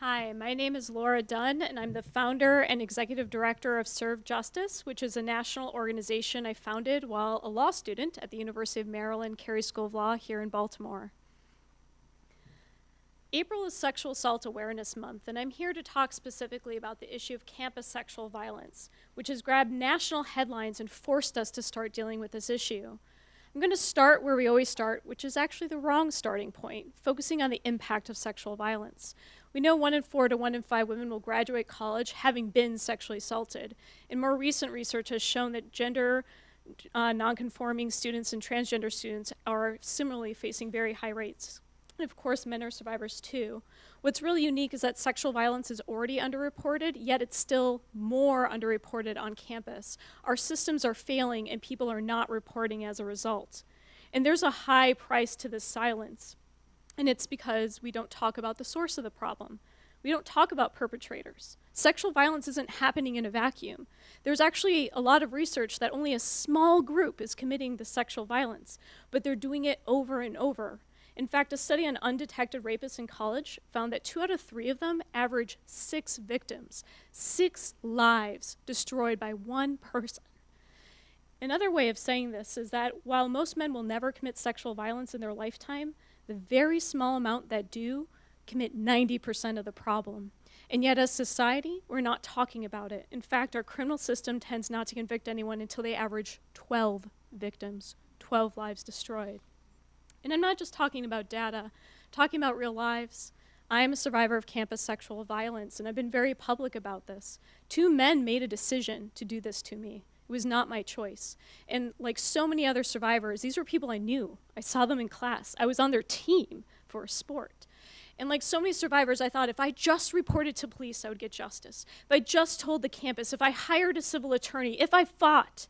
Hi, my name is Laura Dunn, and I'm the founder and executive director of Serve Justice, which is a national organization I founded while a law student at the University of Maryland Carey School of Law here in Baltimore. April is Sexual Assault Awareness Month, and I'm here to talk specifically about the issue of campus sexual violence, which has grabbed national headlines and forced us to start dealing with this issue. I'm going to start where we always start, which is actually the wrong starting point, focusing on the impact of sexual violence. We know 1 in 4 to 1 in 5 women will graduate college having been sexually assaulted. And more recent research has shown that gender nonconforming students and transgender students are similarly facing very high rates. And of course, men are survivors too. What's really unique is that sexual violence is already underreported, yet it's still more underreported on campus. Our systems are failing and people are not reporting as a result. And there's a high price to this silence. And it's because we don't talk about the source of the problem. We don't talk about perpetrators. Sexual violence isn't happening in a vacuum. There's actually a lot of research that only a small group is committing the sexual violence, but they're doing it over and over. In fact, a study on undetected rapists in college found that 2 out of 3 of them average 6 victims, 6 lives destroyed by one person. Another way of saying this is that while most men will never commit sexual violence in their lifetime, the very small amount that do commit 90% of the problem. And yet as society, we're not talking about it. In fact, our criminal system tends not to convict anyone until they average 12 victims, 12 lives destroyed. And I'm not just talking about data, I'm talking about real lives. I am a survivor of campus sexual violence, and I've been very public about this. 2 men made a decision to do this to me. It was not my choice. And like so many other survivors, these were people I knew. I saw them in class. I was on their team for a sport. And like so many survivors, I thought if I just reported to police, I would get justice. If I just told the campus, if I hired a civil attorney, if I fought.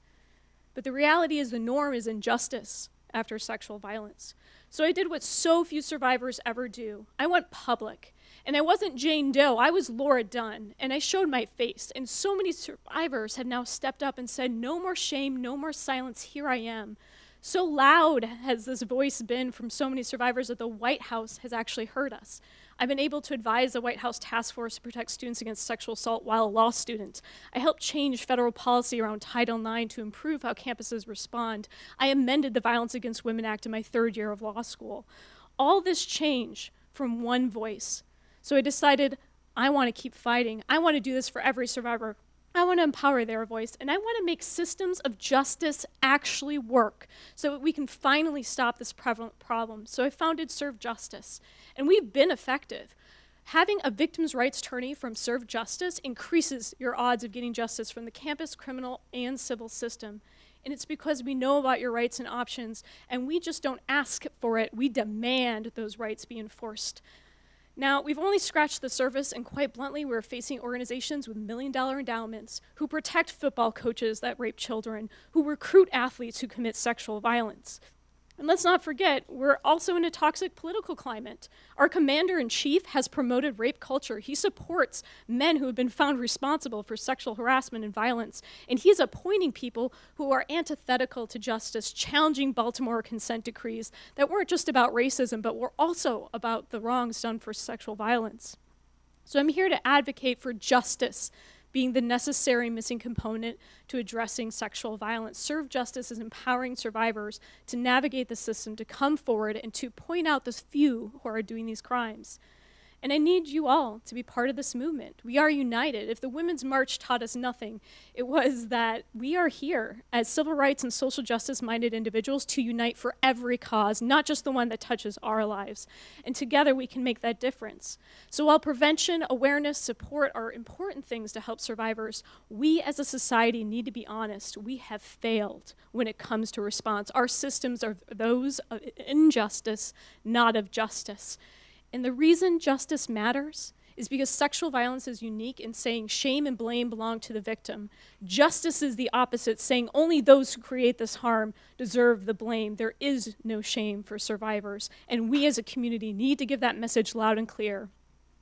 But the reality is the norm is injustice after sexual violence. So I did what so few survivors ever do. I went public. And I wasn't Jane Doe, I was Laura Dunn, and I showed my face. And so many survivors have now stepped up and said, no more shame, no more silence, here I am. So loud has this voice been from so many survivors that the White House has actually heard us. I've been able to advise the White House Task Force to protect students against sexual assault while a law student. I helped change federal policy around Title IX to improve how campuses respond. I amended the Violence Against Women Act in my 3rd year of law school. All this change from one voice. So I decided I want to keep fighting. I want to do this for every survivor. I want to empower their voice, and I want to make systems of justice actually work so that we can finally stop this prevalent problem. So I founded Serve Justice, and we've been effective. Having a victims' rights attorney from Serve Justice increases your odds of getting justice from the campus, criminal, and civil system. And it's because we know about your rights and options, and we just don't ask for it, we demand those rights be enforced. Now, we've only scratched the surface, and quite bluntly, we're facing organizations with million-dollar endowments who protect football coaches that rape children, who recruit athletes who commit sexual violence. And let's not forget, we're also in a toxic political climate. Our commander-in-chief has promoted rape culture. He supports men who have been found responsible for sexual harassment and violence. And he's appointing people who are antithetical to justice, challenging Baltimore consent decrees that weren't just about racism, but were also about the wrongs done for sexual violence. So I'm here to advocate for justice being the necessary missing component to addressing sexual violence. Serve Justice is empowering survivors to navigate the system, to come forward, and to point out those few who are doing these crimes. And I need you all to be part of this movement. We are united. If the Women's March taught us nothing, it was that we are here as civil rights and social justice-minded individuals to unite for every cause, not just the one that touches our lives. And together we can make that difference. So while prevention, awareness, support are important things to help survivors, we as a society need to be honest. We have failed when it comes to response. Our systems are those of injustice, not of justice. And the reason justice matters is because sexual violence is unique in saying shame and blame belong to the victim. Justice is the opposite, saying only those who create this harm deserve the blame. There is no shame for survivors, and we as a community need to give that message loud and clear.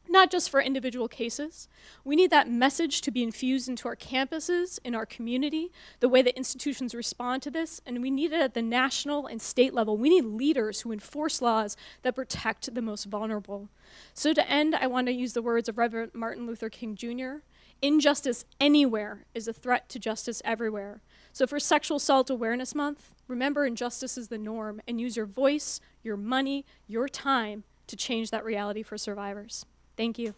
not just for individual cases. We need that message to be infused into our campuses, in our community, the way that institutions respond to this, and we need it at the national and state level. We need leaders who enforce laws that protect the most vulnerable. So to end, I want to use the words of Reverend Martin Luther King Jr. Injustice anywhere is a threat to justice everywhere. So for Sexual Assault Awareness Month, remember injustice is the norm, and use your voice, your money, your time to change that reality for survivors. Thank you.